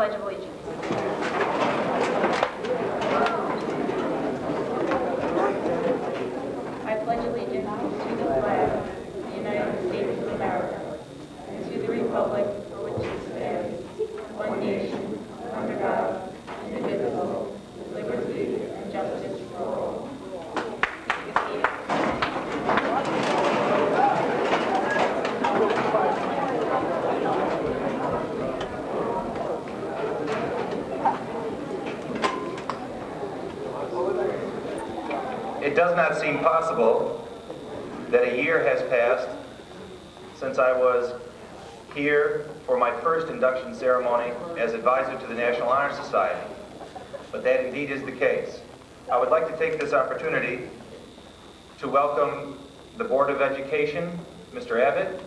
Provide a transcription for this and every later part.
Pledge of Allegiance. I pledge allegiance to the flag of the United States of America and to the republic for which it stands, one nation, under God, indivisible, with liberty and justice for all. It does not seem possible that a year has passed since I was here for my first induction ceremony as advisor to the National Honor Society, but that indeed is the case. I would like to take this opportunity to welcome the Board of Education, Mr. Abbott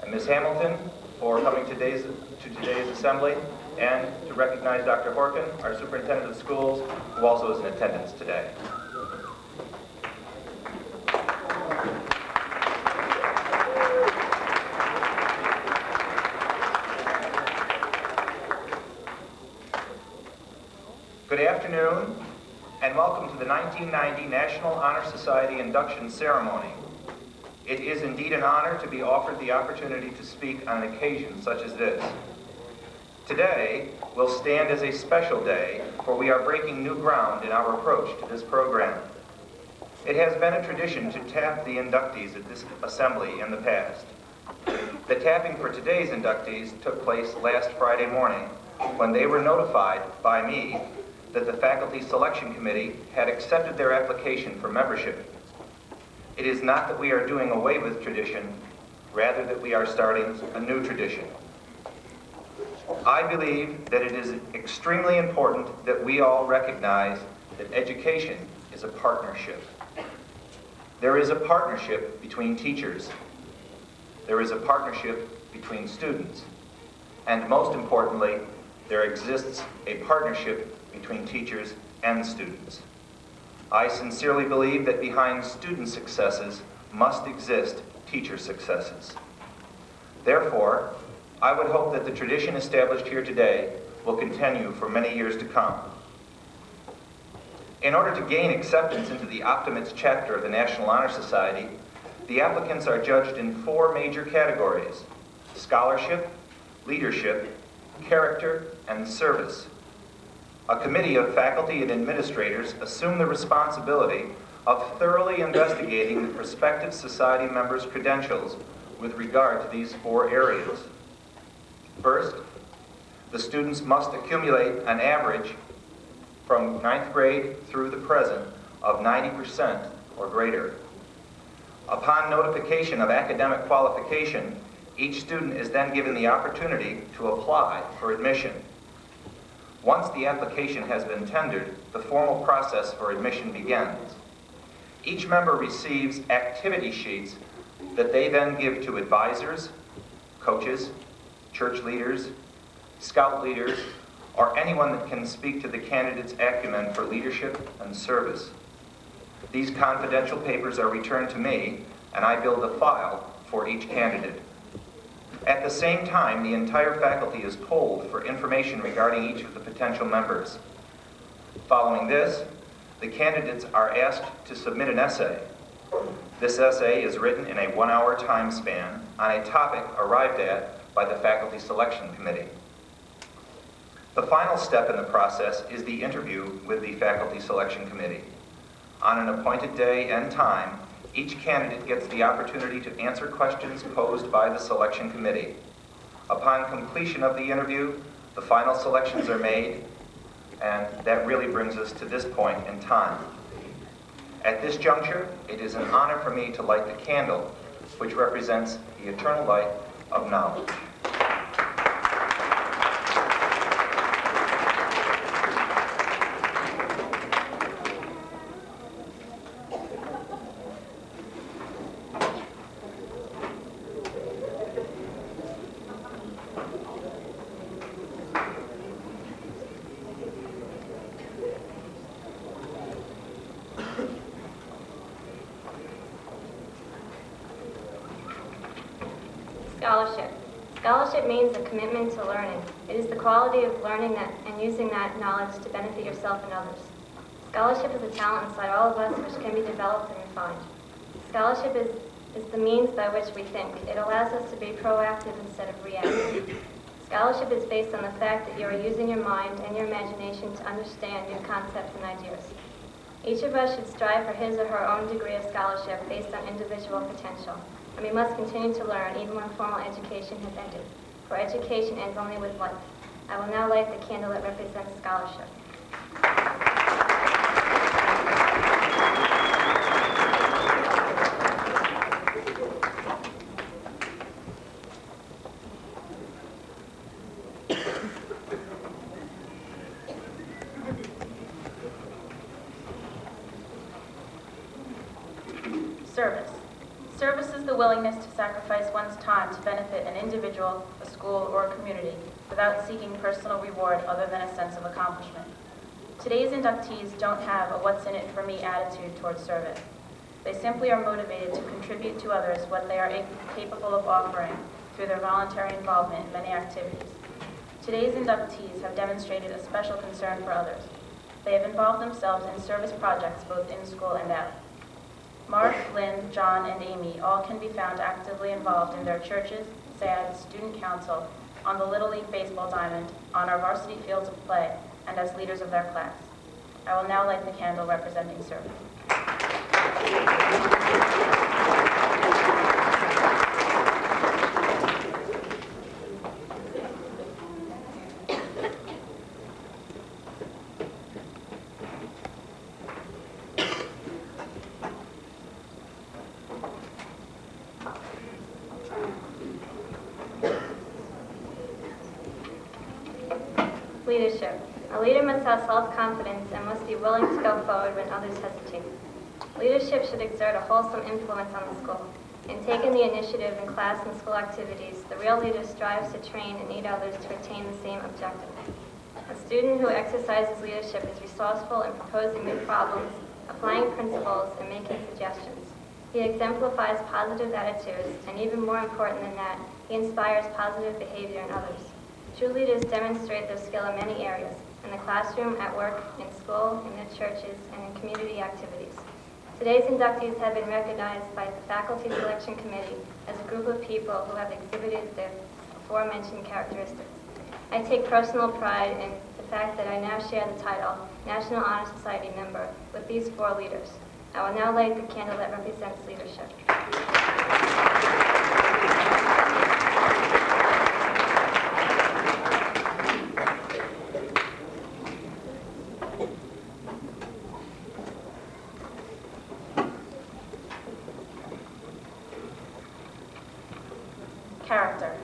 and Ms. Hamilton, for coming to today's assembly, and to recognize Dr. Horkin, our superintendent of schools, who also is in attendance today. Good afternoon, and welcome to the 1990 National Honor Society Induction Ceremony. It is indeed an honor to be offered the opportunity to speak on an occasion such as this. Today will stand as a special day, for we are breaking new ground in our approach to this program. It has been a tradition to tap the inductees at this assembly in the past. The tapping for today's inductees took place last Friday morning, when they were notified by me that the Faculty Selection Committee had accepted their application for membership. It is not that we are doing away with tradition, rather that we are starting a new tradition. I believe that it is extremely important that we all recognize that education is a partnership. There is a partnership between teachers. There is a partnership between students. And most importantly, there exists a partnership between teachers and students. I sincerely believe that behind student successes must exist teacher successes. Therefore, I would hope that the tradition established here today will continue for many years to come. In order to gain acceptance into the Optimates chapter of the National Honor Society, the applicants are judged in 4 major categories: scholarship, leadership, character, and service. A committee of faculty and administrators assume the responsibility of thoroughly investigating the prospective society members' credentials with regard to these 4 areas. First, the students must accumulate an average from 9th grade through the present of 90% or greater. Upon notification of academic qualification, each student is then given the opportunity to apply for admission. Once the application has been tendered, the formal process for admission begins. Each member receives activity sheets that they then give to advisors, coaches, church leaders, scout leaders, or anyone that can speak to the candidate's acumen for leadership and service. These confidential papers are returned to me, and I build a file for each candidate. At the same time, the entire faculty is polled for information regarding each of the potential members. Following this, the candidates are asked to submit an essay. This essay is written in a 1-hour time span on a topic arrived at by the Faculty Selection Committee. The final step in the process is the interview with the Faculty Selection Committee. On an appointed day and time, each candidate gets the opportunity to answer questions posed by the selection committee. Upon completion of the interview, the final selections are made, and that really brings us to this point in time. At this juncture, it is an honor for me to light the candle, which represents the eternal light of knowledge. Scholarship. Scholarship means a commitment to learning. It is the quality of learning that and using that knowledge to benefit yourself and others. Scholarship is a talent inside all of us which can be developed and refined. Scholarship is the means by which we think. It allows us to be proactive instead of reactive. Scholarship is based on the fact that you are using your mind and your imagination to understand new concepts and ideas. Each of us should strive for his or her own degree of scholarship based on individual potential, and we must continue to learn even when formal education has ended, for education ends only with life. I will now light the candle that represents scholarship. Service. Service is the willingness to sacrifice one's time to benefit an individual, a school, or a community without seeking personal reward other than a sense of accomplishment. Today's inductees don't have a what's in it for me attitude towards service. They simply are motivated to contribute to others what they are capable of offering through their voluntary involvement in many activities. Today's inductees have demonstrated a special concern for others. They have involved themselves in service projects both in school and out. Mark, Lynn, John, and Amy all can be found actively involved in their churches, SAD, student council, on the Little League baseball diamond, on our varsity fields of play, and as leaders of their class. I will now light the candle representing service. Leadership. A leader must have self-confidence and must be willing to go forward when others hesitate. Leadership should exert a wholesome influence on the school. In taking the initiative in class and school activities, the real leader strives to train and lead others to attain the same objective. A student who exercises leadership is resourceful in proposing new problems, applying principles, and making suggestions. He exemplifies positive attitudes, and even more important than that, he inspires positive behavior in others. True leaders demonstrate their skill in many areas, in the classroom, at work, in school, in their churches, and in community activities. Today's inductees have been recognized by the Faculty Selection Committee as a group of people who have exhibited the aforementioned characteristics. I take personal pride in the fact that I now share the title National Honor Society member with these four leaders. I will now light the candle that represents leadership. Character.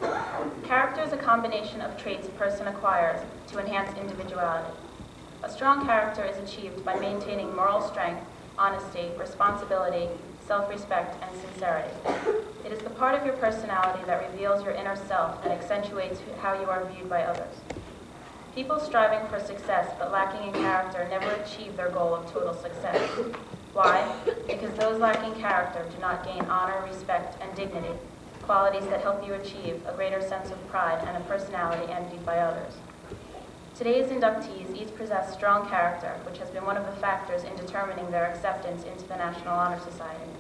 Character is a combination of traits a person acquires to enhance individuality. A strong character is achieved by maintaining moral strength, honesty, responsibility, self-respect, and sincerity. It is the part of your personality that reveals your inner self and accentuates how you are viewed by others. People striving for success but lacking in character never achieve their goal of total success. Why? Because those lacking character do not gain honor, respect, and dignity, qualities that help you achieve a greater sense of pride and a personality envied by others. Today's inductees each possess strong character, which has been one of the factors in determining their acceptance into the National Honor Society.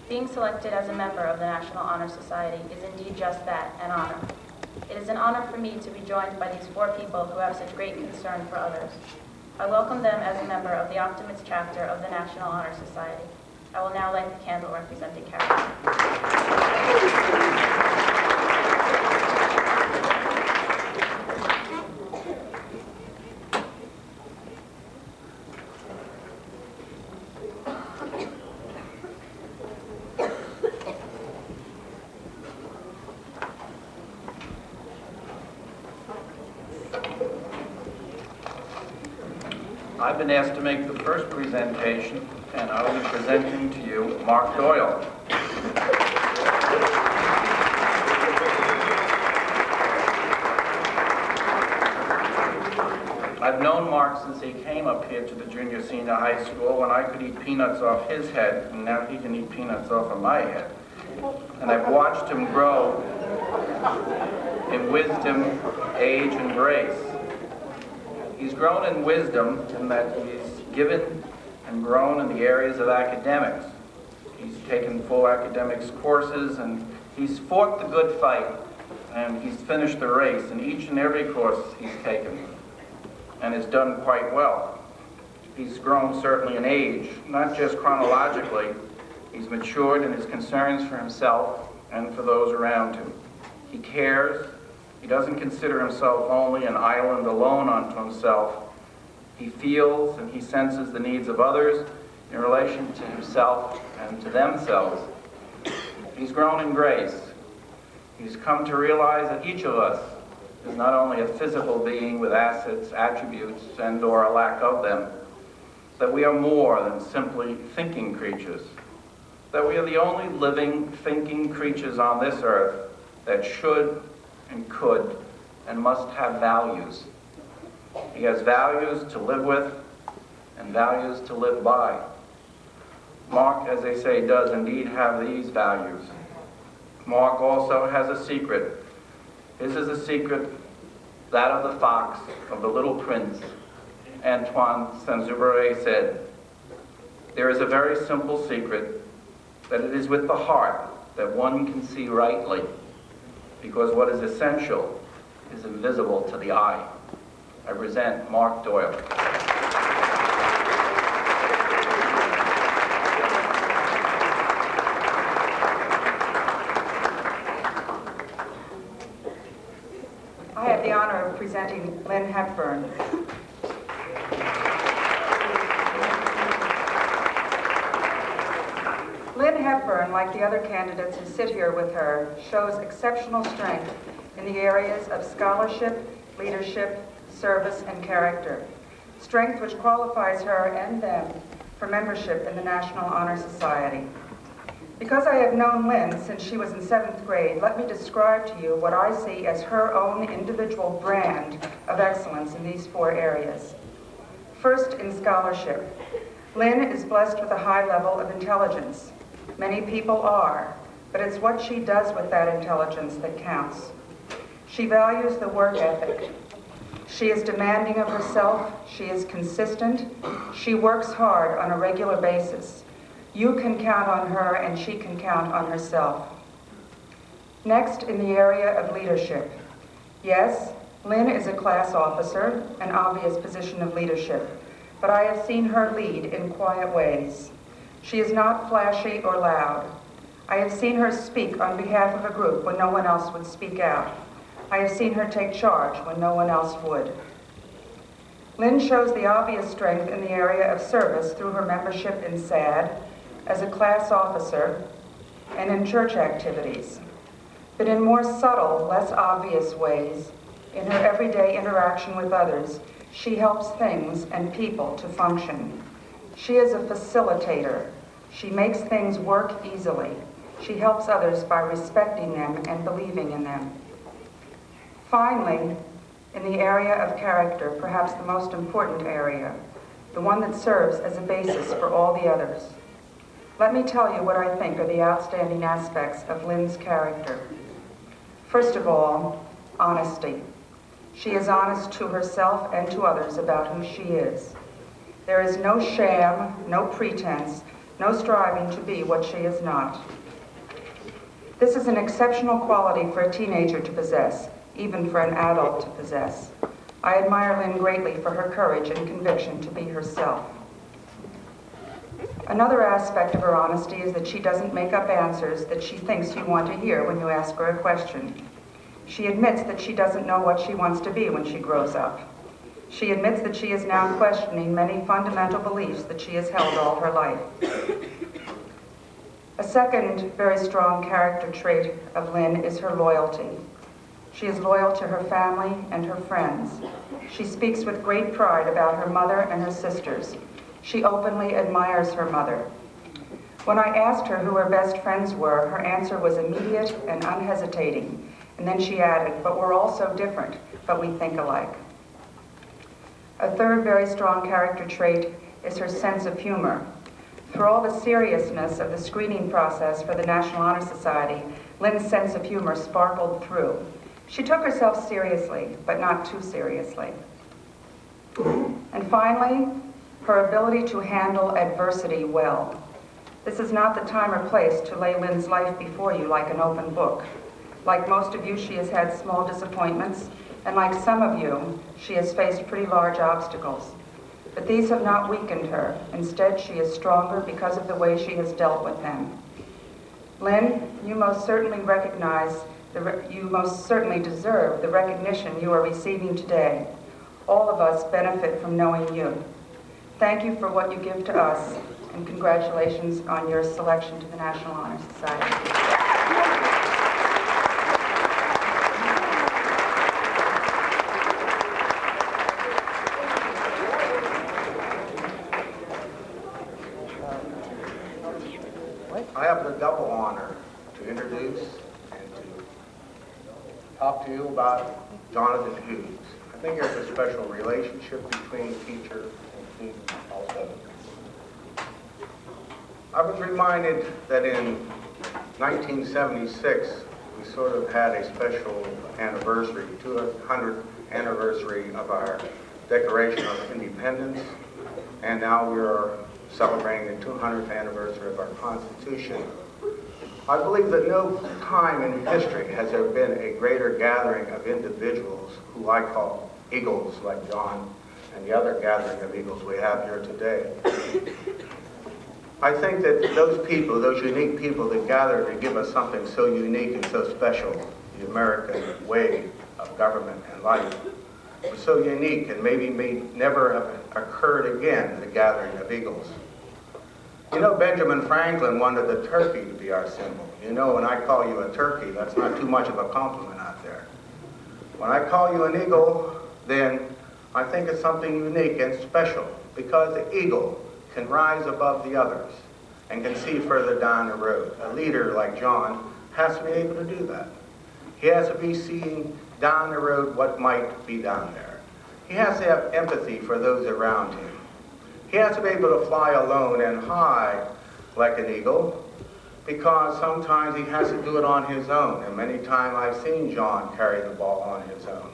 Being selected as a member of the National Honor Society is indeed just that, an honor. It is an honor for me to be joined by these four people who have such great concern for others. I welcome them as a member of the Optimists chapter of the National Honor Society. I will now light the candle representing character. I've been asked to make the first presentation, and I will be presenting to you Mark Doyle. I've known Mark since he came up here to the junior senior high school when I could eat peanuts off his head, and now he can eat peanuts off of my head. And I've watched him grow in wisdom, age, and grace. He's grown in wisdom in that he's given and grown in the areas of academics. He's taken full academics courses, and he's fought the good fight, and he's finished the race in each and every course he's taken, and has done quite well. He's grown certainly in age, not just chronologically. He's matured in his concerns for himself and for those around him. He cares. He doesn't consider himself only an island alone unto himself. He feels and he senses the needs of others in relation to himself and to themselves. He's grown in grace. He's come to realize that each of us is not only a physical being with assets, attributes, and or a lack of them, that we are more than simply thinking creatures, that we are the only living, thinking creatures on this earth that should and could and must have values. He has values to live with and values to live by. Mark, as they say, does indeed have these values. Mark also has a secret. His is a secret, that of the fox, of the little prince. Antoine Saint-Exupéry said, "There is a very simple secret, that it is with the heart that one can see rightly, because what is essential is invisible to the eye." I present Mark Doyle. I have the honor of presenting Lynn Hepburn. Lynn Hepburn, like the other candidates who sit here with her, shows exceptional strength in the areas of scholarship, leadership, service, and character. Strength which qualifies her and them for membership in the National Honor Society. Because I have known Lynn since she was in 7th grade, let me describe to you what I see as her own individual brand of excellence in these 4 areas. First, in scholarship. Lynn is blessed with a high level of intelligence. Many people are, but it's what she does with that intelligence that counts. She values the work ethic. She is demanding of herself. She is consistent. She works hard on a regular basis. You can count on her, and she can count on herself. Next, in the area of leadership. Yes, Lynn is a class officer, an obvious position of leadership, but I have seen her lead in quiet ways. She is not flashy or loud. I have seen her speak on behalf of a group when no one else would speak out. I have seen her take charge when no one else would. Lynn shows the obvious strength in the area of service through her membership in SAD, as a class officer, and in church activities. But in more subtle, less obvious ways, in her everyday interaction with others, she helps things and people to function. She is a facilitator. She makes things work easily. She helps others by respecting them and believing in them. Finally, in the area of character, perhaps the most important area, the one that serves as a basis for all the others. Let me tell you what I think are the outstanding aspects of Lynn's character. First of all, honesty. She is honest to herself and to others about who she is. There is no sham, no pretense, no striving to be what she is not. This is an exceptional quality for a teenager to possess, even for an adult to possess. I admire Lynn greatly for her courage and conviction to be herself. Another aspect of her honesty is that she doesn't make up answers that she thinks you want to hear when you ask her a question. She admits that she doesn't know what she wants to be when she grows up. She admits that she is now questioning many fundamental beliefs that she has held all her life. A second very strong character trait of Lynn is her loyalty. She is loyal to her family and her friends. She speaks with great pride about her mother and her sisters. She openly admires her mother. When I asked her who her best friends were, her answer was immediate and unhesitating. And then she added, "But we're all so different, but we think alike." A third very strong character trait is her sense of humor. Through all the seriousness of the screening process for the National Honor Society, Lynn's sense of humor sparkled through. She took herself seriously, but not too seriously. And finally, her ability to handle adversity well. This is not the time or place to lay Lynn's life before you like an open book. Like most of you, she has had small disappointments, and like some of you, she has faced pretty large obstacles. But these have not weakened her. Instead, she is stronger because of the way she has dealt with them. Lynn, you most certainly you most certainly deserve the recognition you are receiving today. All of us benefit from knowing you. Thank you for what you give to us, and congratulations on your selection to the National Honor Society. I have the double honor to introduce and to talk to you about Jonathan Hughes. I think there's a special relationship between teacher and student also. I was reminded that in 1976, we sort of had a special anniversary, 200th anniversary of our Declaration of Independence, and now we're celebrating the 200th anniversary of our Constitution. I believe that no time in history has there been a greater gathering of individuals who I call eagles, like John and the other gathering of eagles we have here today. I think that those people, those unique people that gather to give us something so unique and so special, the American way of government and life, was so unique and maybe may never have occurred again, the gathering of eagles. You know, Benjamin Franklin wanted the turkey to be our symbol. You know, when I call you a turkey, that's not too much of a compliment out there. When I call you an eagle, then I think it's something unique and special, because the eagle can rise above the others and can see further down the road. A leader like John has to be able to do that. He has to be seeing down the road what might be down there. He has to have empathy for those around him. He has to be able to fly alone and high like an eagle, because sometimes he has to do it on his own, and many times I've seen John carry the ball on his own.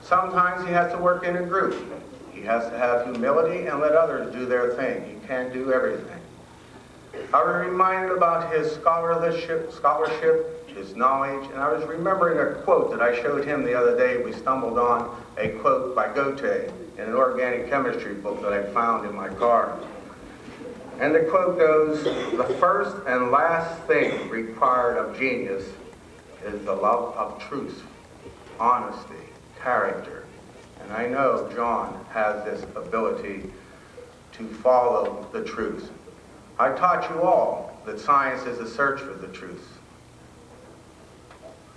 Sometimes he has to work in a group. He has to have humility and let others do their thing. He can't do everything. I was reminded about his scholarship, his knowledge, and I was remembering a quote that I showed him the other day. We stumbled on a quote by Goethe in an organic chemistry book that I found in my car. And the quote goes, "The first and last thing required of genius is the love of truth, honesty, character." And I know John has this ability to follow the truth. I taught you all that science is a search for the truth.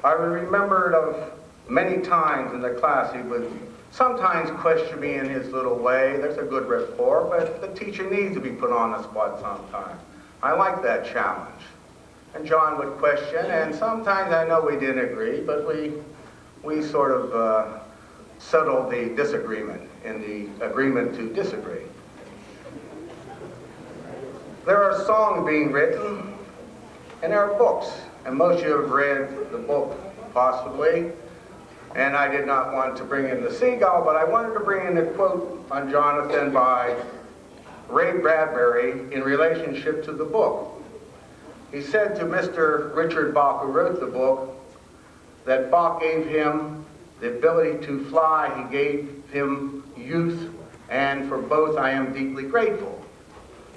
I remembered of many times in the class he would sometimes question me in his little way. There's a good rapport, but the teacher needs to be put on the spot sometimes. I like that challenge. And John would question, and sometimes I know we didn't agree, but we sort of settled the disagreement in the agreement to disagree. There are songs being written, and there are books, and most of you have read the book, possibly. And I did not want to bring in the seagull, but I wanted to bring in a quote on Jonathan by Ray Bradbury in relationship to the book. He said to Mr. Richard Bach, who wrote the book, that Bach gave him the ability to fly, he gave him youth, and for both I am deeply grateful.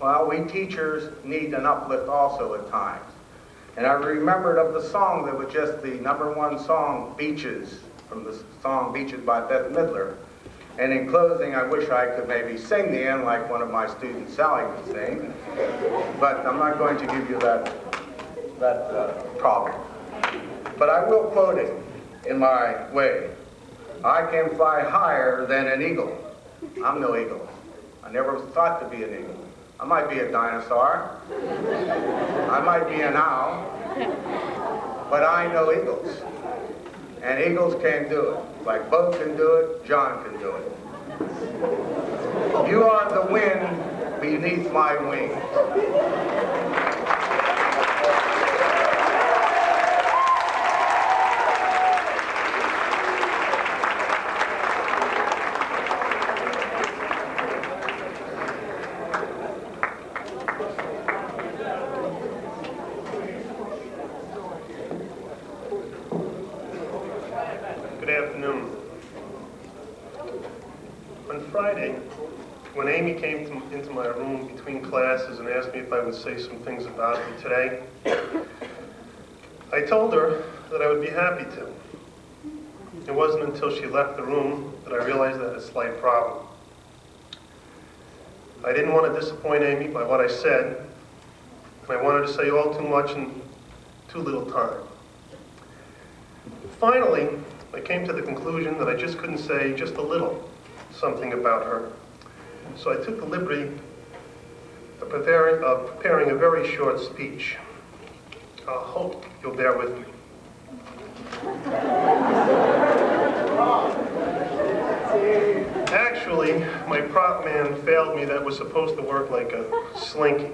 Well, we teachers need an uplift also at times. And I remembered of the song that was just the #1 song, Beaches, from the song Beaches by Bette Midler. And in closing, I wish I could maybe sing the end like one of my students, Sally, could sing. But I'm not going to give you that problem. But I will quote it in my way. "I can fly higher than an eagle." I'm no eagle. I never thought to be an eagle. I might be a dinosaur. I might be an owl. But I know eagles. And eagles can do it. Like Bo can do it, John can do it. You are the wind beneath my wings. On Friday, when Amy came into my room between classes and asked me if I would say some things about her today, I told her that I would be happy to. It wasn't until she left the room that I realized I had a slight problem. I didn't want to disappoint Amy by what I said, and I wanted to say all too much in too little time. Finally, I came to the conclusion that I just couldn't say just a little something about her. So I took the liberty of preparing a very short speech. I hope you'll bear with me. Actually, my prop man failed me that was supposed to work like a slinky.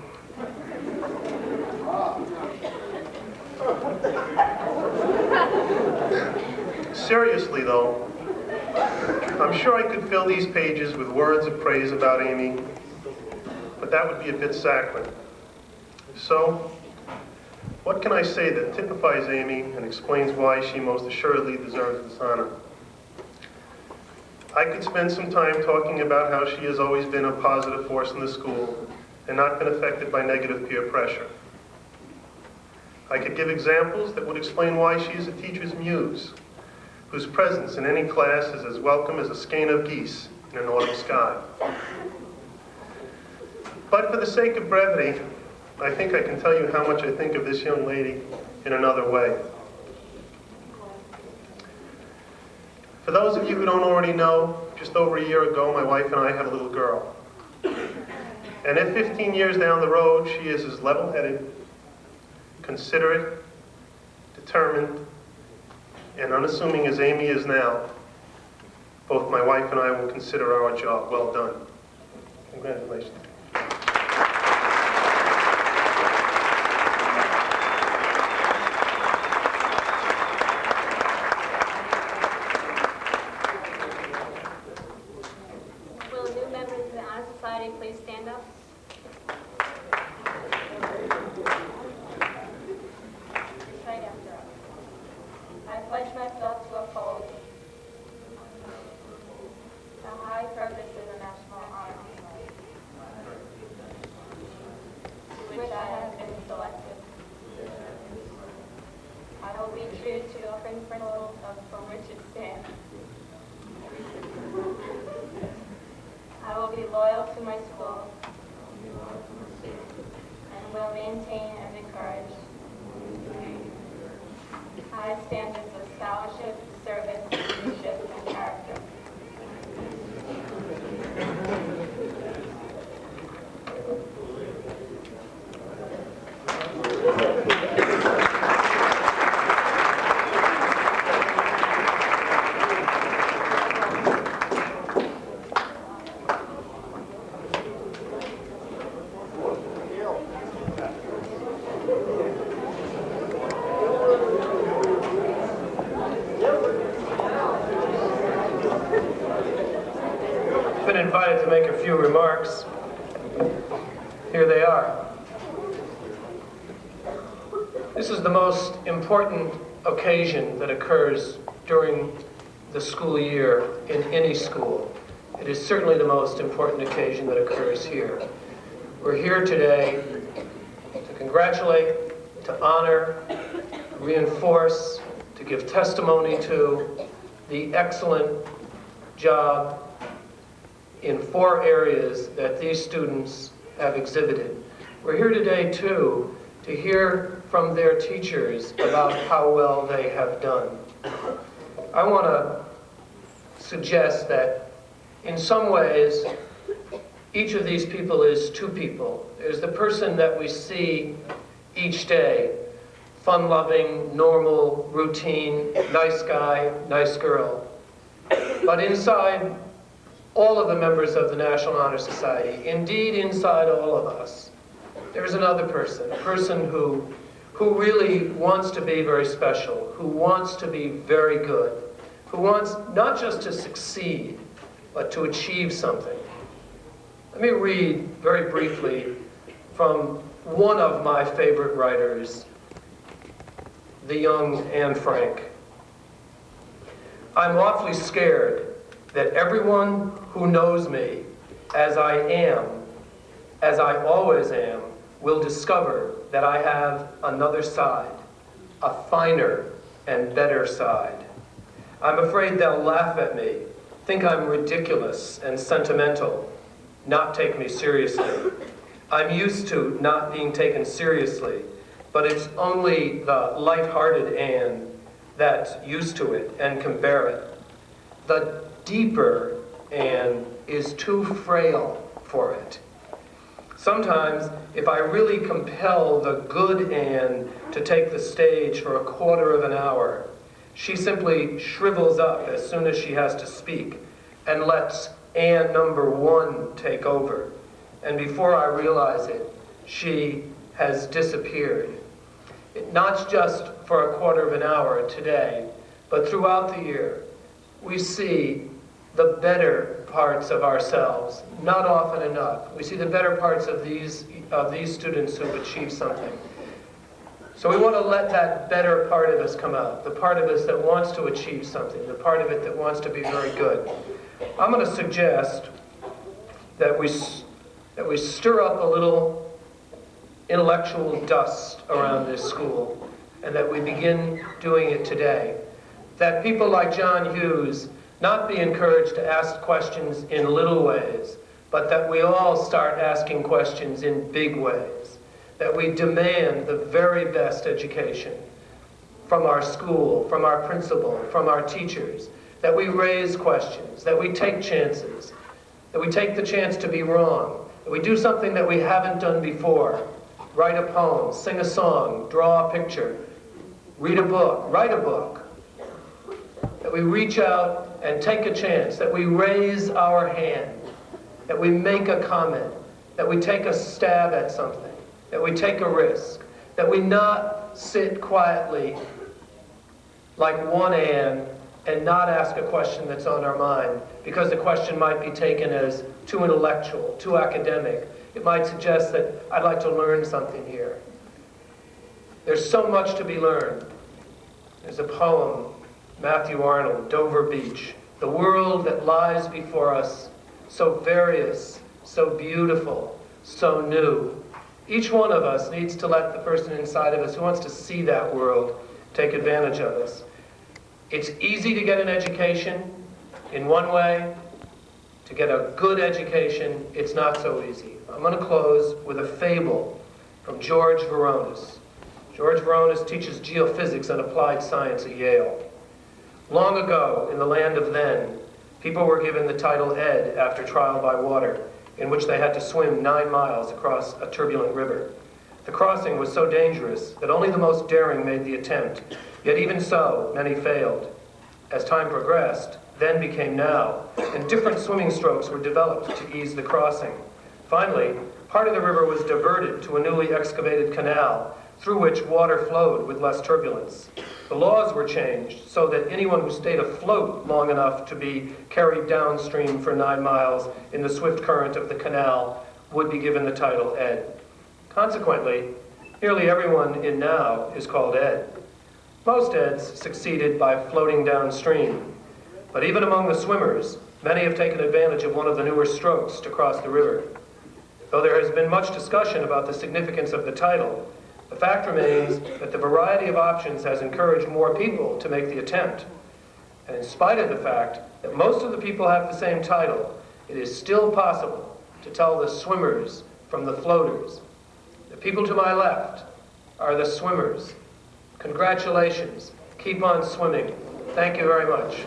Seriously, though, I'm sure I could fill these pages with words of praise about Amy, but that would be a bit saccharine. So, what can I say that typifies Amy and explains why she most assuredly deserves this honor? I could spend some time talking about how she has always been a positive force in the school and not been affected by negative peer pressure. I could give examples that would explain why she is a teacher's muse, whose presence in any class is as welcome as a skein of geese in an autumn sky. But for the sake of brevity, I think I can tell you how much I think of this young lady in another way. For those of you who don't already know, just over a year ago, my wife and I had a little girl. And if 15 years down the road, she is as level-headed, considerate, determined, and unassuming as Amy is now, both my wife and I will consider our job well done. Congratulations. Will new members of the Honor Society please stand up? Right after us. I pledge myself to uphold the high purpose of the National Honor Society, to which I have been selected. I will be true to the principles from which it stands. I will be loyal to my school and will maintain and encourage high standards of scholarship, service, leadership, and character. Been invited to make a few remarks. Here they are. This is the most important occasion that occurs during the school year in any school. It is certainly the most important occasion that occurs here. We're here today to congratulate, to honor, to reinforce, to give testimony to the excellent job in 4 areas that these students have exhibited. We're here today, too, to hear from their teachers about how well they have done. I want to suggest that in some ways, each of these people is 2 people. There's the person that we see each day, fun-loving, normal, routine, nice guy, nice girl. But inside all of the members of the National Honor Society, indeed inside all of us, there's another person, a person who really wants to be very special, who wants to be very good, who wants not just to succeed, but to achieve something. Let me read very briefly from one of my favorite writers, the young Anne Frank. I'm awfully scared that everyone who knows me as I am, as I always am, will discover that I have another side, a finer and better side. I'm afraid they'll laugh at me, think I'm ridiculous and sentimental, not take me seriously. I'm used to not being taken seriously, but it's only the light-hearted Anne that's used to it and can bear it. The deeper Anne is too frail for it. Sometimes, if I really compel the good Anne to take the stage for a quarter of an hour, she simply shrivels up as soon as she has to speak and lets Anne number one take over. And before I realize it, she has disappeared. Not just for a quarter of an hour today, but throughout the year, we see the better parts of ourselves, not often enough. We see the better parts of these students who've achieved something. So we want to let that better part of us come out, the part of us that wants to achieve something, the part of it that wants to be very good. I'm going to suggest that we stir up a little intellectual dust around this school, and that we begin doing it today. That people like John Hughes not be encouraged to ask questions in little ways, but that we all start asking questions in big ways. That we demand the very best education from our school, from our principal, from our teachers. That we raise questions, that we take chances, that we take the chance to be wrong, that we do something that we haven't done before. Write a poem, sing a song, draw a picture, read a book, write a book. That we reach out and take a chance, that we raise our hand, that we make a comment, that we take a stab at something, that we take a risk, that we not sit quietly like one Anne and not ask a question that's on our mind, because the question might be taken as too intellectual, too academic. It might suggest that I'd like to learn something here. There's so much to be learned. There's a poem, Matthew Arnold, Dover Beach. The world that lies before us, so various, so beautiful, so new. Each one of us needs to let the person inside of us who wants to see that world take advantage of us. It's easy to get an education in one way. To get a good education, it's not so easy. I'm going to close with a fable from George Veronis. George Veronis teaches geophysics and applied science at Yale. Long ago, in the land of then, people were given the title Ed after trial by water, in which they had to swim 9 miles across a turbulent river. The crossing was so dangerous that only the most daring made the attempt, yet even so, many failed. As time progressed, then became now, and different swimming strokes were developed to ease the crossing. Finally, part of the river was diverted to a newly excavated canal, through which water flowed with less turbulence. The laws were changed so that anyone who stayed afloat long enough to be carried downstream for 9 miles in the swift current of the canal would be given the title Ed. Consequently, nearly everyone in now is called Ed. Most Eds succeeded by floating downstream, but even among the swimmers, many have taken advantage of one of the newer strokes to cross the river. Though there has been much discussion about the significance of the title, the fact remains that the variety of options has encouraged more people to make the attempt. And in spite of the fact that most of the people have the same title, it is still possible to tell the swimmers from the floaters. The people to my left are the swimmers. Congratulations. Keep on swimming. Thank you very much.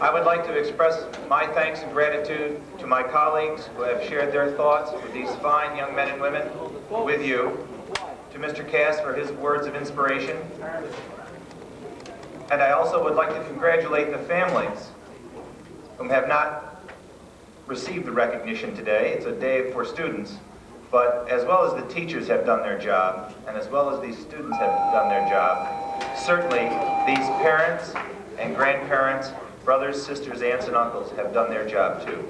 I would like to express my thanks and gratitude to my colleagues who have shared their thoughts with these fine young men and women, with you, to Mr. Cass for his words of inspiration. And I also would like to congratulate the families whom have not received the recognition today. It's a day for students, but as well as the teachers have done their job, and as well as these students have done their job, certainly these parents and grandparents, brothers, sisters, aunts, and uncles have done their job too.